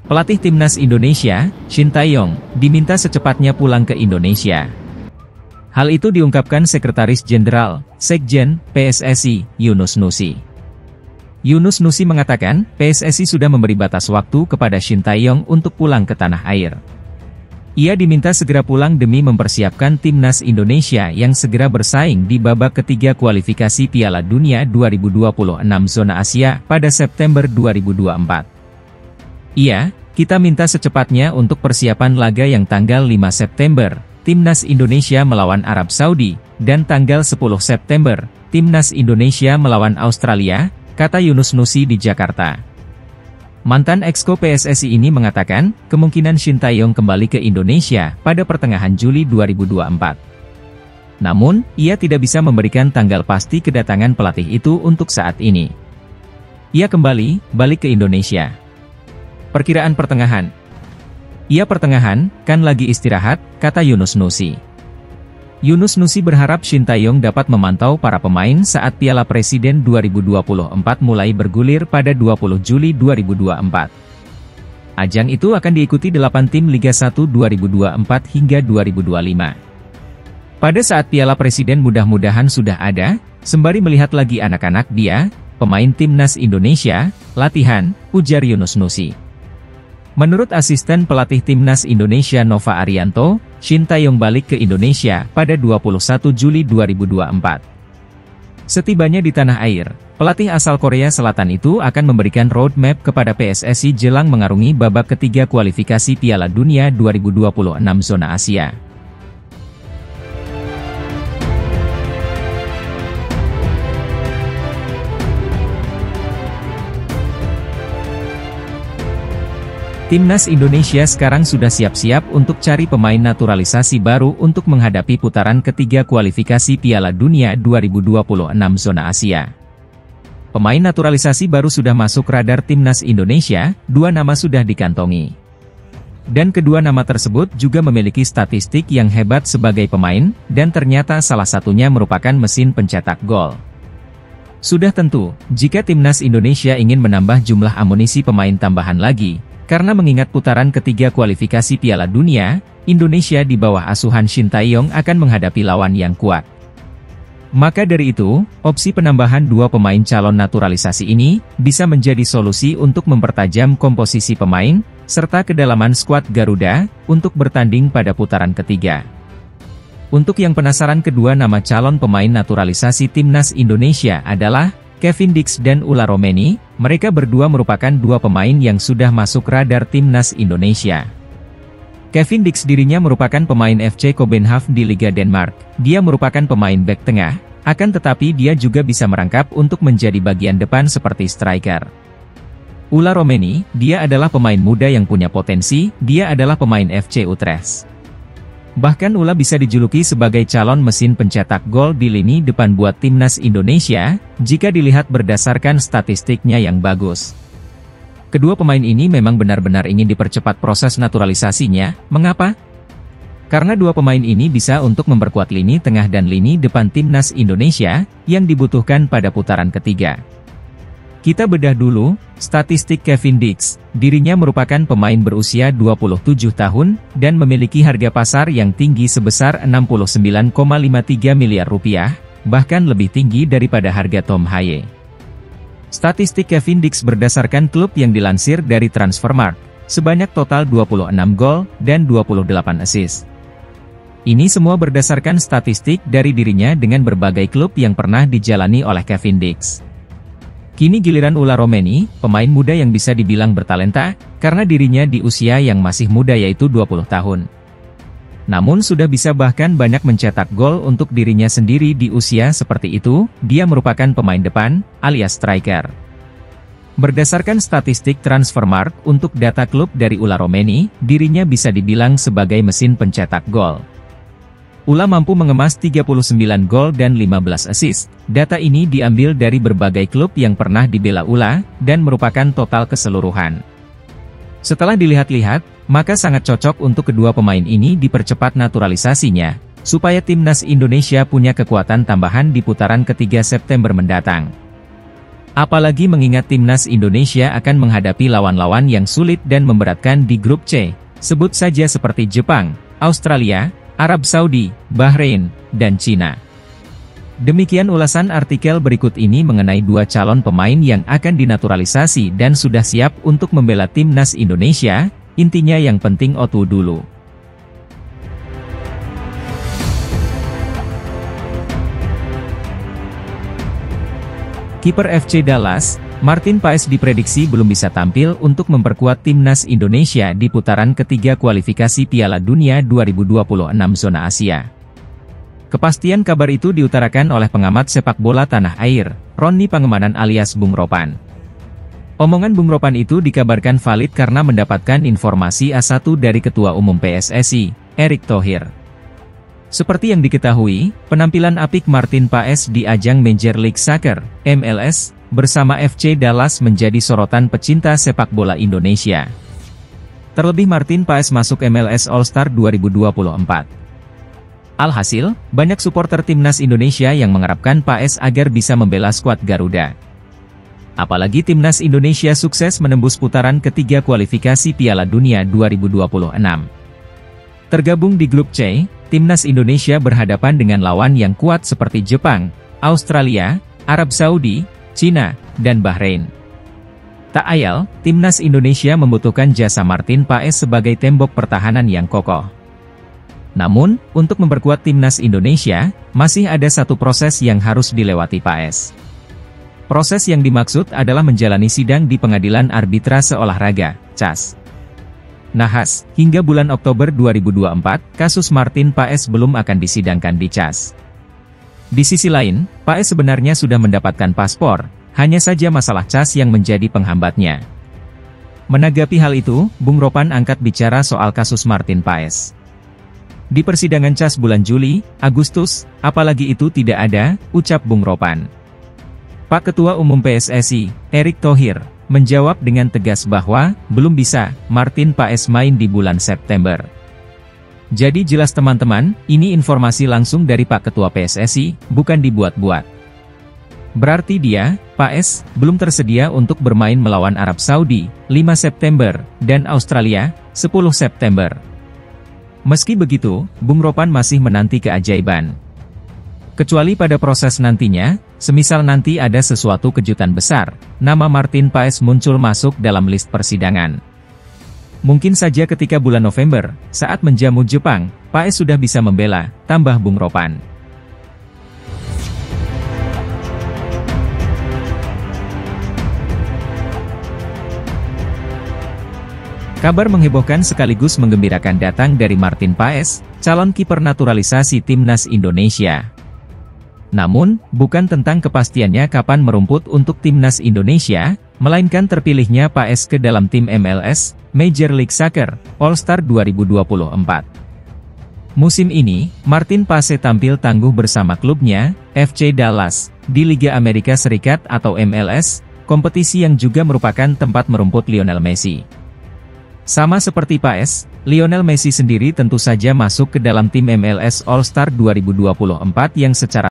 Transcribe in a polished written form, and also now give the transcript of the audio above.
Pelatih Timnas Indonesia, Shin Tae-yong, diminta secepatnya pulang ke Indonesia. Hal itu diungkapkan Sekretaris Jenderal, Sekjen, PSSI, Yunus Nusi. Yunus Nusi mengatakan, PSSI sudah memberi batas waktu kepada Shin Tae-yong untuk pulang ke tanah air. Ia diminta segera pulang demi mempersiapkan Timnas Indonesia yang segera bersaing di babak ketiga kualifikasi Piala Dunia 2026 zona Asia pada September 2024. Kita minta secepatnya untuk persiapan laga yang tanggal 5 September, Timnas Indonesia melawan Arab Saudi, dan tanggal 10 September, Timnas Indonesia melawan Australia, kata Yunus Nusi di Jakarta. Mantan Exco PSSI ini mengatakan, kemungkinan Shin Tae-yong kembali ke Indonesia pada pertengahan Juli 2024. Namun, ia tidak bisa memberikan tanggal pasti kedatangan pelatih itu untuk saat ini. Ia balik ke Indonesia. Perkiraan pertengahan. Ia pertengahan, kan lagi istirahat, kata Yunus Nusi. Yunus Nusi berharap Shin Tae-yong dapat memantau para pemain saat Piala Presiden 2024 mulai bergulir pada 20 Juli 2024. Ajang itu akan diikuti 8 tim Liga 1 2024 hingga 2025. Pada saat Piala Presiden mudah-mudahan sudah ada, sembari melihat lagi anak-anak dia, pemain Timnas Indonesia, latihan, ujar Yunus Nusi. Menurut asisten pelatih Timnas Indonesia Nova Arianto, Shin Tae-yong balik ke Indonesia pada 21 Juli 2024. Setibanya di tanah air, pelatih asal Korea Selatan itu akan memberikan roadmap kepada PSSI jelang mengarungi babak ketiga kualifikasi Piala Dunia 2026 zona Asia. Timnas Indonesia sekarang sudah siap-siap untuk cari pemain naturalisasi baru untuk menghadapi putaran ketiga kualifikasi Piala Dunia 2026 zona Asia. Pemain naturalisasi baru sudah masuk radar Timnas Indonesia, 2 nama sudah dikantongi. Dan kedua nama tersebut juga memiliki statistik yang hebat sebagai pemain, dan ternyata salah satunya merupakan mesin pencetak gol. Sudah tentu, jika Timnas Indonesia ingin menambah jumlah amunisi pemain tambahan lagi, karena mengingat putaran ketiga kualifikasi Piala Dunia, Indonesia di bawah asuhan Shin Tae-yong akan menghadapi lawan yang kuat. Maka dari itu, opsi penambahan 2 pemain calon naturalisasi ini, bisa menjadi solusi untuk mempertajam komposisi pemain, serta kedalaman skuad Garuda, untuk bertanding pada putaran ketiga. Untuk yang penasaran, kedua nama calon pemain naturalisasi Timnas Indonesia adalah Kevin Dix dan Ula Romeni. Mereka berdua merupakan 2 pemain yang sudah masuk radar Timnas Indonesia. Kevin Dix dirinya merupakan pemain FC Copenhagen di Liga Denmark. Dia merupakan pemain bek tengah, akan tetapi dia juga bisa merangkap untuk menjadi bagian depan seperti striker. Ula Romeni, dia adalah pemain muda yang punya potensi, dia adalah pemain FC Utrecht. Bahkan Ula bisa dijuluki sebagai calon mesin pencetak gol di lini depan buat Timnas Indonesia, jika dilihat berdasarkan statistiknya yang bagus. Kedua pemain ini memang benar-benar ingin dipercepat proses naturalisasinya. Mengapa? Karena 2 pemain ini bisa untuk memperkuat lini tengah dan lini depan Timnas Indonesia, yang dibutuhkan pada putaran ketiga. Kita bedah dulu, statistik Kevin Dix. Dirinya merupakan pemain berusia 27 tahun, dan memiliki harga pasar yang tinggi sebesar 69,53 miliar rupiah, bahkan lebih tinggi daripada harga Tom Haye. Statistik Kevin Dix berdasarkan klub yang dilansir dari Transfermarkt, sebanyak total 26 gol, dan 28 assist. Ini semua berdasarkan statistik dari dirinya dengan berbagai klub yang pernah dijalani oleh Kevin Dix. Kini giliran Ula Romeni, pemain muda yang bisa dibilang bertalenta, karena dirinya di usia yang masih muda yaitu 20 tahun. Namun sudah bisa bahkan banyak mencetak gol untuk dirinya sendiri di usia seperti itu, dia merupakan pemain depan, alias striker. Berdasarkan statistik Transfermarkt untuk data klub dari Ula Romeni, dirinya bisa dibilang sebagai mesin pencetak gol. Ula mampu mengemas 39 gol dan 15 assist. Data ini diambil dari berbagai klub yang pernah dibela Ula, dan merupakan total keseluruhan. Setelah dilihat-lihat, maka sangat cocok untuk kedua pemain ini dipercepat naturalisasinya, supaya timnas Indonesia punya kekuatan tambahan di putaran ketiga September mendatang. Apalagi mengingat timnas Indonesia akan menghadapi lawan-lawan yang sulit dan memberatkan di grup C, sebut saja seperti Jepang, Australia, Arab Saudi, Bahrain, dan Cina. Demikian ulasan artikel berikut ini mengenai dua calon pemain yang akan dinaturalisasi dan sudah siap untuk membela timnas Indonesia, intinya yang penting OTU dulu. Kiper FC Dallas, Martin Paes diprediksi belum bisa tampil untuk memperkuat timnas Indonesia di putaran ketiga kualifikasi Piala Dunia 2026 zona Asia. Kepastian kabar itu diutarakan oleh pengamat sepak bola tanah air, Roni Pangemanan alias Bung Ropan. Omongan Bung Ropan itu dikabarkan valid karena mendapatkan informasi A1 dari Ketua Umum PSSI, Erick Thohir. Seperti yang diketahui, penampilan apik Martin Paes di ajang Major League Soccer, MLS, bersama FC Dallas menjadi sorotan pecinta sepak bola Indonesia. Terlebih Martin Paes masuk MLS All-Star 2024. Alhasil, banyak supporter timnas Indonesia yang mengharapkan Paes agar bisa membela skuad Garuda. Apalagi timnas Indonesia sukses menembus putaran ketiga kualifikasi Piala Dunia 2026. Tergabung di grup C, timnas Indonesia berhadapan dengan lawan yang kuat seperti Jepang, Australia, Arab Saudi, Cina, dan Bahrain. Tak ayal, timnas Indonesia membutuhkan jasa Martin Paes sebagai tembok pertahanan yang kokoh. Namun, untuk memperkuat timnas Indonesia, masih ada satu proses yang harus dilewati Paes. Proses yang dimaksud adalah menjalani sidang di Pengadilan Arbitrase Olahraga, CAS. Nahas, hingga bulan Oktober 2024, kasus Martin Paes belum akan disidangkan di CAS. Di sisi lain, Paes sebenarnya sudah mendapatkan paspor, hanya saja masalah CAS yang menjadi penghambatnya. Menanggapi hal itu, Bung Ropan angkat bicara soal kasus Martin Paes. Di persidangan CAS bulan Juli, Agustus, apalagi itu tidak ada, ucap Bung Ropan. Pak Ketua Umum PSSI, Erick Thohir, menjawab dengan tegas bahwa, belum bisa, Martin Paes main di bulan September. Jadi jelas teman-teman, ini informasi langsung dari Pak Ketua PSSI, bukan dibuat-buat. Berarti dia, Paes, belum tersedia untuk bermain melawan Arab Saudi, 5 September, dan Australia, 10 September. Meski begitu, Bung Ropan masih menanti keajaiban. Kecuali pada proses nantinya, semisal nanti ada sesuatu kejutan besar, nama Martin Paes muncul masuk dalam list persidangan. Mungkin saja ketika bulan November, saat menjamu Jepang, Paes sudah bisa membela, tambah Bung Ropan. Kabar menghebohkan sekaligus menggembirakan datang dari Martin Paes, calon kiper naturalisasi timnas Indonesia. Namun, bukan tentang kepastiannya kapan merumput untuk timnas Indonesia, melainkan terpilihnya Paes ke dalam tim MLS, Major League Soccer, All-Star 2024. Musim ini, Martin Paes tampil tangguh bersama klubnya, FC Dallas, di Liga Amerika Serikat atau MLS, kompetisi yang juga merupakan tempat merumput Lionel Messi. Sama seperti Paes, Lionel Messi sendiri tentu saja masuk ke dalam tim MLS All-Star 2024 yang secara